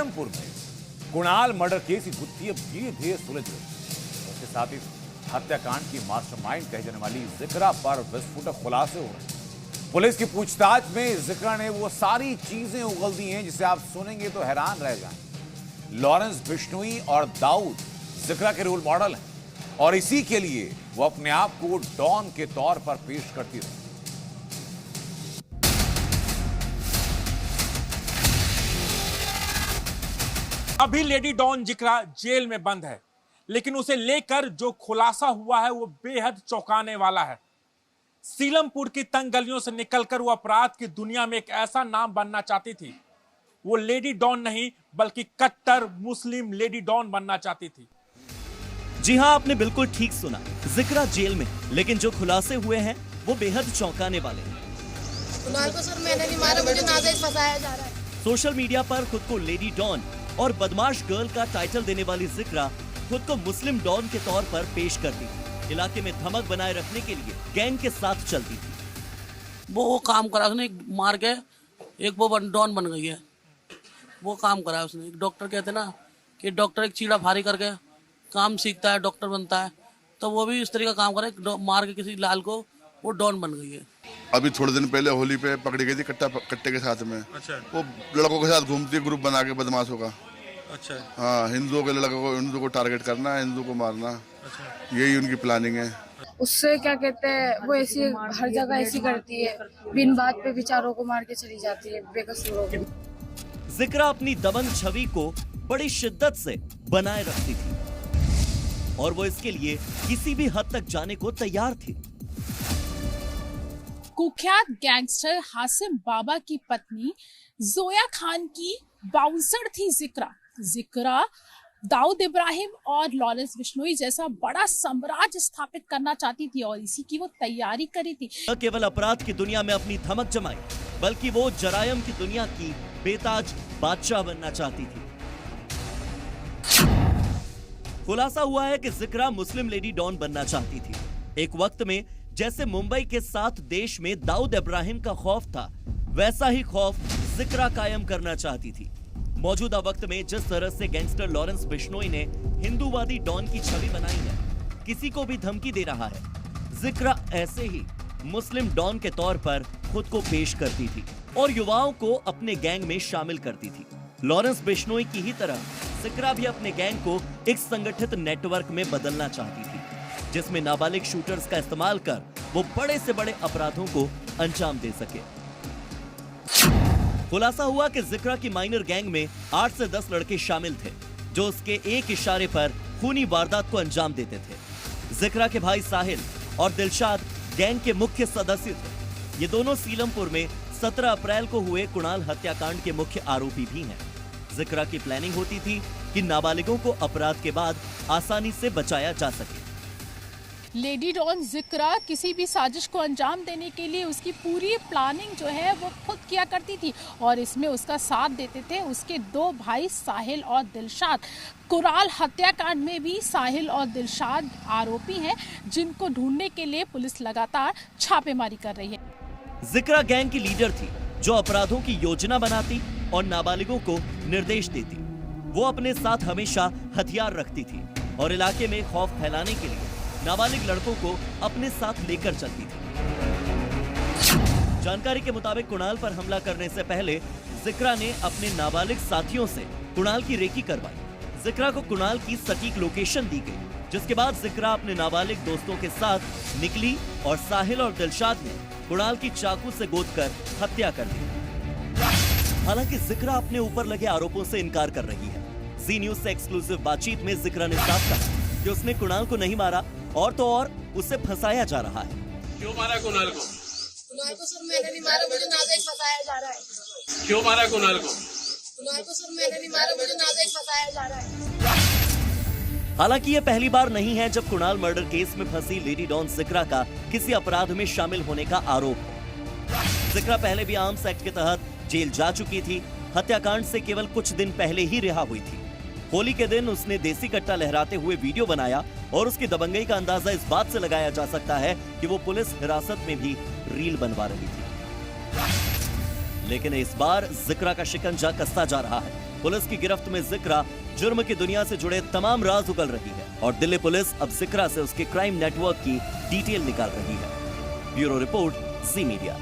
सीलमपुर में Kunal murder case की गुत्थी अब धीरे धीरे सुलझ रही है। उसके साथ ही हत्याकांड की मास्टरमाइंड कही जाने वाली जिक्रा पर विस्फोटक खुलासे हो रहे हैं। पुलिस की पूछताछ में जिक्रा ने वो सारी चीजें उगल दी हैं जिसे आप सुनेंगे तो हैरान रह जाएंगे। लॉरेंस बिश्नोई और दाऊद जिक्रा के रोल मॉडल हैं और इसी के लिए वो अपने आप को डॉन के तौर पर पेश करती रही। अभी लेडी डॉन जिक्रा जेल में बंद है, लेकिन उसे लेकर जो खुलासा हुआ है वो बेहद चौंकाने वाला है। सीलमपुर की तंग गलियों से निकलकर वो अपराध की दुनिया में एक ऐसा नाम बनना चाहती थी। वो लेडी डॉन नहीं बल्कि कट्टर मुस्लिम लेडी डॉन बनना चाहती थी। जी हां, आपने बिल्कुल ठीक सुना। जिक्रा जेल में, लेकिन जो खुलासे हुए हैं वो बेहद चौंकाने वाले हैं। कुणाल को सर मैंने नहीं मारा, मुझे नाजायज फंसाया जा रहा है। सोशल मीडिया पर खुद को लेडी डॉन और बदमाश गर्ल का टाइटल देने वाली जिक्रा खुद को मुस्लिम डॉन के तौर पर पेश करती थी। इलाके में धमक बनाए रखने के लिए गैंग के साथ चलती थी। वो काम करा उसने, मार के एक वो डॉन बन गई है। वो काम करा उसने। एक डॉक्टर कहते ना कि डॉक्टर एक चीड़ा फारी करके काम सीखता है, डॉक्टर बनता है, तो वो भी इस तरह का काम करे, मार के किसी लाल को वो डॉन बन गई है। अभी थोड़े दिन पहले होली पे पकड़ी गई थी कट्टे के साथ में। अच्छा। वो लड़कों के साथ घूमती है ग्रुप बना के बदमाशों का। अच्छा। हाँ, हिंदुओं के लड़कों को, हिंदू को टारगेट करना, हिंदू को मारना। अच्छा। यही उनकी प्लानिंग है। उससे क्या कहते हैं, वो ऐसी हर जगह ऐसी करती है, बिन बात पे विचारों को मार के चली जाती है बेकसूरों को। जिक्रा अपनी दबंग छवि को बड़ी शिद्दत से बनाए रखती थी और वो इसके लिए किसी भी हद तक जाने को तैयार थी। कुख्यात गैंगस्टर हासिम बाबा की पत्नी जोया खान की बाउंसर थी जिक्रा दाऊद इब्राहिम और लॉरेंस बिश्नोई जैसा बड़ा साम्राज्य स्थापित करना चाहती थी और इसी की वो तैयारी करी थी। न केवल अपराध की दुनिया में अपनी धमक जमाई, बल्कि वो जरायम की दुनिया की बेताज बादशाह बनना चाहती थी। खुलासा हुआ है कि जिक्रा मुस्लिम लेडी डॉन बनना चाहती थी। एक वक्त में जैसे मुंबई के साथ देश में दाऊद इब्राहिम का खौफ था, वैसा ही खौफ जिक्रा कायम करना चाहती थी। मौजूदा वक्त में जिस तरह से गैंगस्टर लॉरेंस बिश्नोई ने हिंदूवादी डॉन की छवि बनाई है, किसी को भी धमकी दे रहा है, जिक्रा ऐसे ही मुस्लिम डॉन के तौर पर खुद को पेश करती थी और युवाओं को अपने गैंग में शामिल करती थी। लॉरेंस बिश्नोई की ही तरह जिक्रा भी अपने गैंग को एक संगठित नेटवर्क में बदलना चाहती थी, जिसमें नाबालिग शूटर्स का इस्तेमाल कर वो बड़े से बड़े अपराधों को अंजाम दे सके। खुलासा हुआ कि जिक्रा की माइनर गैंग में 8 से 10 लड़के शामिल थे, जो उसके एक इशारे पर खूनी वारदात को अंजाम देते थे। जिक्रा के भाई साहिल और दिलशाद गैंग के मुख्य सदस्य थे। ये दोनों सीलमपुर में 17 अप्रैल को हुए कुणाल हत्याकांड के मुख्य आरोपी भी हैं। जिक्रा की प्लानिंग होती थी कि नाबालिगों को अपराध के बाद आसानी से बचाया जा सके। लेडी डॉन जिक्रा किसी भी साजिश को अंजाम देने के लिए उसकी पूरी प्लानिंग जो है वो खुद किया करती थी और इसमें उसका साथ देते थे उसके 2 भाई साहिल और दिलशाद। कुणाल हत्याकांड में भी साहिल और दिलशाद आरोपी हैं, जिनको ढूंढने के लिए पुलिस लगातार छापेमारी कर रही है। जिक्रा गैंग की लीडर थी, जो अपराधों की योजना बनाती और नाबालिगों को निर्देश देती। वो अपने साथ हमेशा हथियार रखती थी और इलाके में खौफ फैलाने के लिए नाबालिग लड़कों को अपने साथ लेकर चलती थी। जानकारी के मुताबिक कुणाल पर हमला करने से पहले जिक्रा ने अपने नाबालिग साथियों से कुणाल की रेकी करवाई। जिक्रा को कुणाल की सटीक लोकेशन दी गई, जिसके बाद जिक्रा अपने नाबालिग दोस्तों के साथ निकली और साहिल और दिलशाद ने कुणाल की चाकू से गोदकर हत्या कर दी। हालांकि जिक्रा अपने ऊपर लगे आरोपों से इनकार कर रही है। जी न्यूज से एक्सक्लूसिव बातचीत में जिक्रा ने साफ कहा कि उसने कुणाल को नहीं मारा और तो और उसे फंसाया जा रहा है। क्यों मारा कुणाल को? कुणाल को सर मैंने नहीं मारा, मुझे नाजायज फंसाया जा रहा है। क्यों मारा कुणाल को? कुणाल को सर मैंने नहीं मारा, मुझे नाजायज फंसाया जा रहा है। हालांकि ये पहली बार नहीं है जब कुणाल मर्डर केस में फंसी लेडी डॉन जिक्रा का किसी अपराध में शामिल होने का आरोप है। जिक्रा पहले भी आर्म्स एक्ट के तहत जेल जा चुकी थी। हत्याकांड से केवल कुछ दिन पहले ही रिहा हुई थी। होली के दिन उसने देसी कट्टा लहराते हुए वीडियो बनाया और उसकी दबंगई का अंदाजा इस बात से लगाया जा सकता है कि वो पुलिस हिरासत में भी रील बनवा रही थी। लेकिन इस बार जिक्रा का शिकंजा कसता जा रहा है। पुलिस की गिरफ्त में जिक्रा जुर्म की दुनिया से जुड़े तमाम राज उगल रही है और दिल्ली पुलिस अब जिक्रा से उसके क्राइम नेटवर्क की डिटेल निकाल रही है। ब्यूरो रिपोर्ट, जी मीडिया।